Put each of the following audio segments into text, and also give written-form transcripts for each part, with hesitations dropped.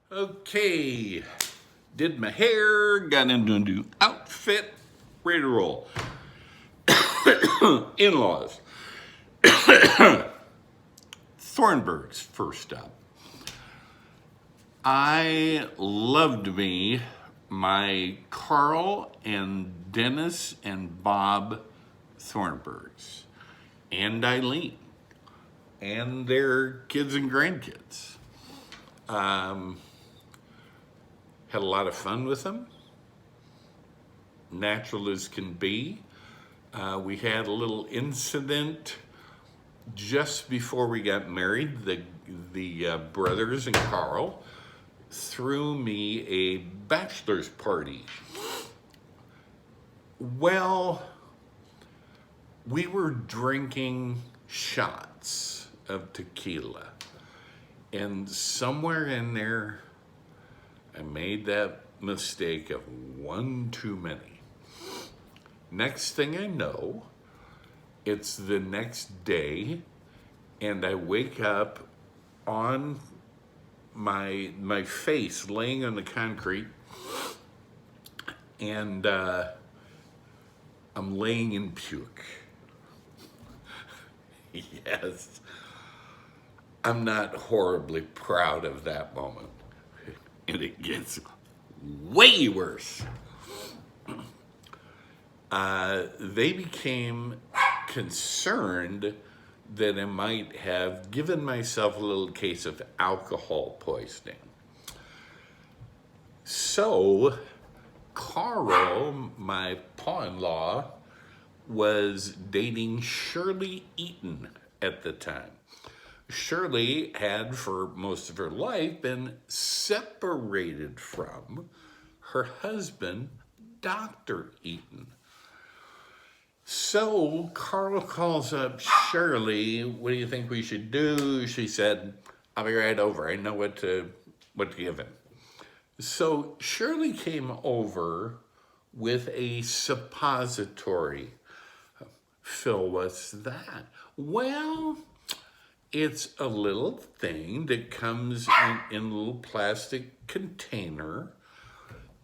Okay, did my hair, got into a new outfit, ready to roll. In-laws. Thornburg's first up. I loved me my Carl and Dennis and Bob Thornburgs and Eileen and their kids and grandkids. Had a lot of fun with them, natural as can be. We had a little incident just before we got married. The brothers and Carl threw me a bachelor's party. Well, we were drinking shots of tequila, and somewhere in there, I made that mistake of one too many. Next thing I know, it's the next day, and I wake up on my face laying on the concrete, and I'm laying in puke. Yes, I'm not horribly proud of that moment. And it gets way worse. They became concerned that I might have given myself a little case of alcohol poisoning. So, Carl, my pa-in-law, was dating Shirley Eaton at the time. Shirley had, for most of her life, been separated from her husband, Dr. Eaton. So Carl calls up Shirley. What do you think we should do? She said, I'll be right over. I know what to give him. So Shirley came over with a suppository. Phil, what's that? Well, it's a little thing that comes in a little plastic container,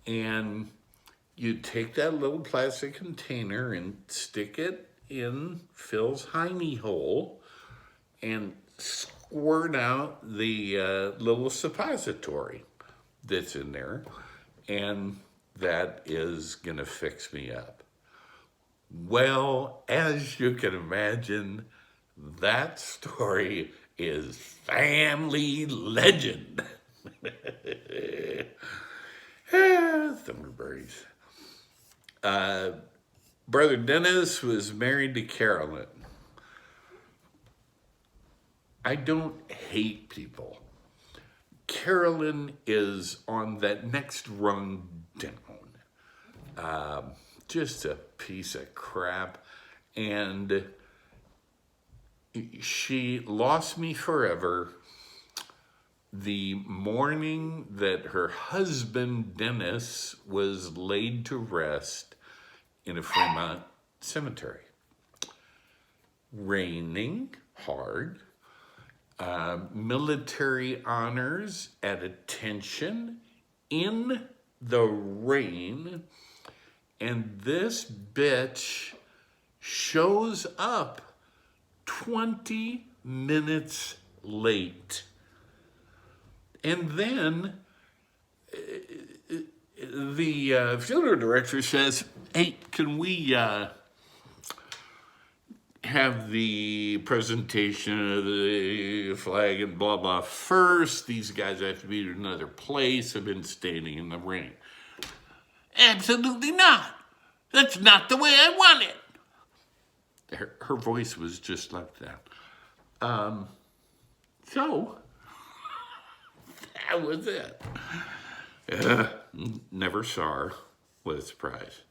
and you take that little plastic container and stick it in Phil's hiney hole and squirt out the little suppository that's in there, and that is gonna fix me up. Well, as you can imagine, that story is family legend. Thunderbirds. Brother Dennis was married to Carolyn. I don't hate people. Carolyn is on that next rung down. Just a piece of crap. And she lost me forever the morning that her husband, Dennis, was laid to rest in a Fremont cemetery. Raining hard, military honors at attention in the rain, and this bitch shows up 20 minutes late. And then the funeral director says, hey, can we have the presentation of the flag and blah, blah first? These guys have to be at another place. I've been standing in the rain. Absolutely not. That's not the way I want it. Her voice was just like that. So, that was it. Never saw her. What a surprise.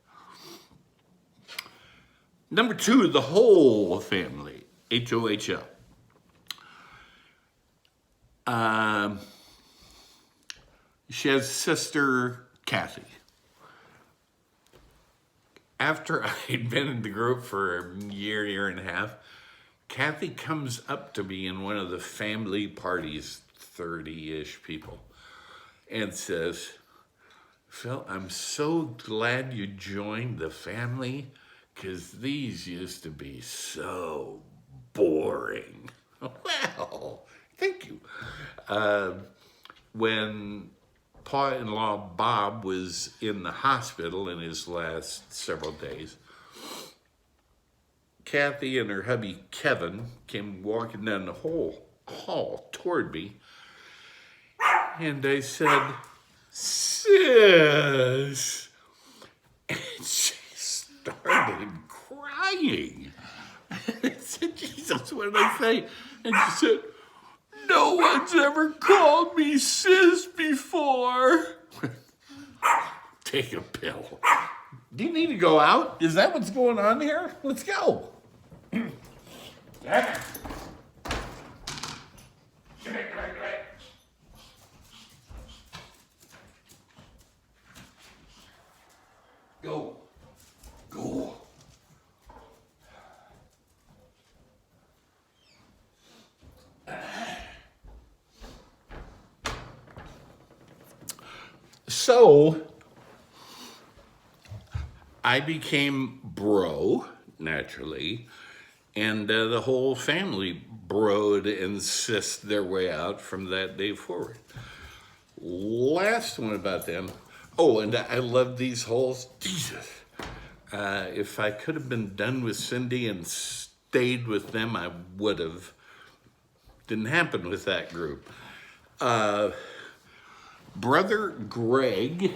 Number 2, the whole family, HOHL. She has a sister, Kathy. After I'd been in the group for a year and a half, Kathy comes up to me in one of the family parties, 30-ish people, and says, Phil, I'm so glad you joined the family, because these used to be so boring. Well, thank you. When Pa-in-law Bob was in the hospital in his last several days, Kathy and her hubby Kevin came walking down the whole hall toward me, and I said, Sis, and she started crying. I said, Jesus, what did I say? And she said, no one's ever called me sis before. Take a pill. Do you need to go out? Is that what's going on here? Let's go. Go. Go. So, I became bro, naturally, and the whole family broed and sissed their way out from that day forward. Last one about them. Oh, and I love these holes. Jesus. If I could have been done with Cindy and stayed with them, I would have. Didn't happen with that group. Brother Greg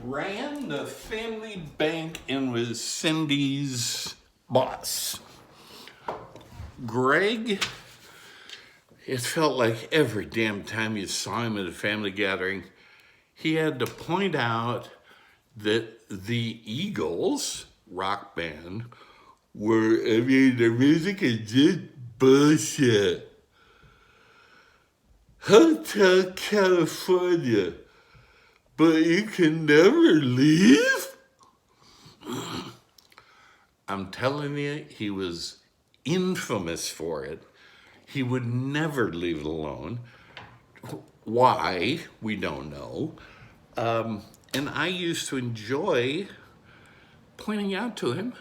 ran the family bank and was Cindy's boss. Greg, it felt like every damn time you saw him at a family gathering, he had to point out that the Eagles rock band their music is just bullshit. Hotel California, but you can never leave? I'm telling you, he was infamous for it. He would never leave it alone. Why? We don't know. And I used to enjoy pointing out to him,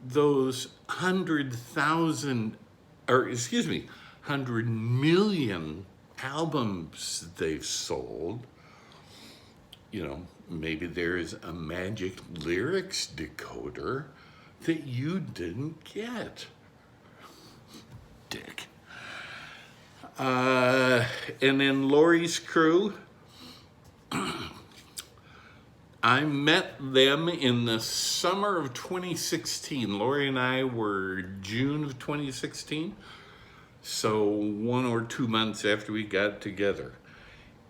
those 100 million albums they've sold. You know, maybe there's a magic lyrics decoder that you didn't get. Dick. And then Lori's crew, I met them in the summer of 2016. Lori and I were June of 2016, so 1 or 2 months after we got together.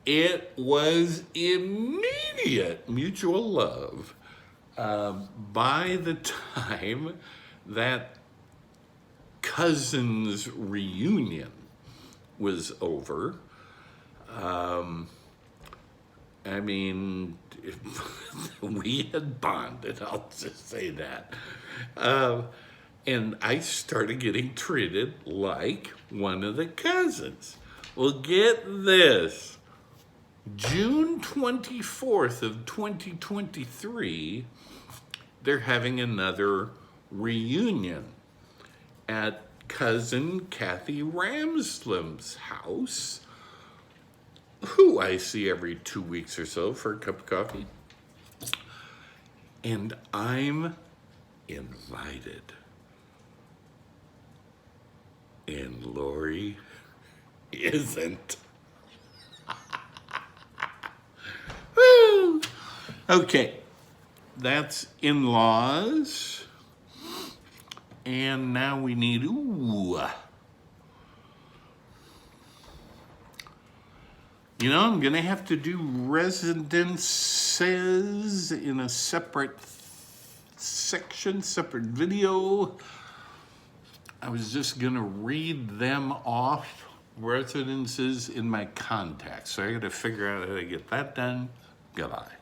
It was immediate mutual love. By the time that cousins reunion was over, I mean, we had bonded, I'll just say that. And I started getting treated like one of the cousins. Well, get this. June 24th of 2023, they're having another reunion at cousin Kathy Ramslim's house, who I see every 2 weeks or so for a cup of coffee. And I'm invited. And Lori isn't. Woo! Okay, that's in-laws. And now we need, you know, I'm gonna have to do residences in a separate section, separate video. I was just gonna read them off, residences in my contacts. So I gotta figure out how to get that done. Goodbye.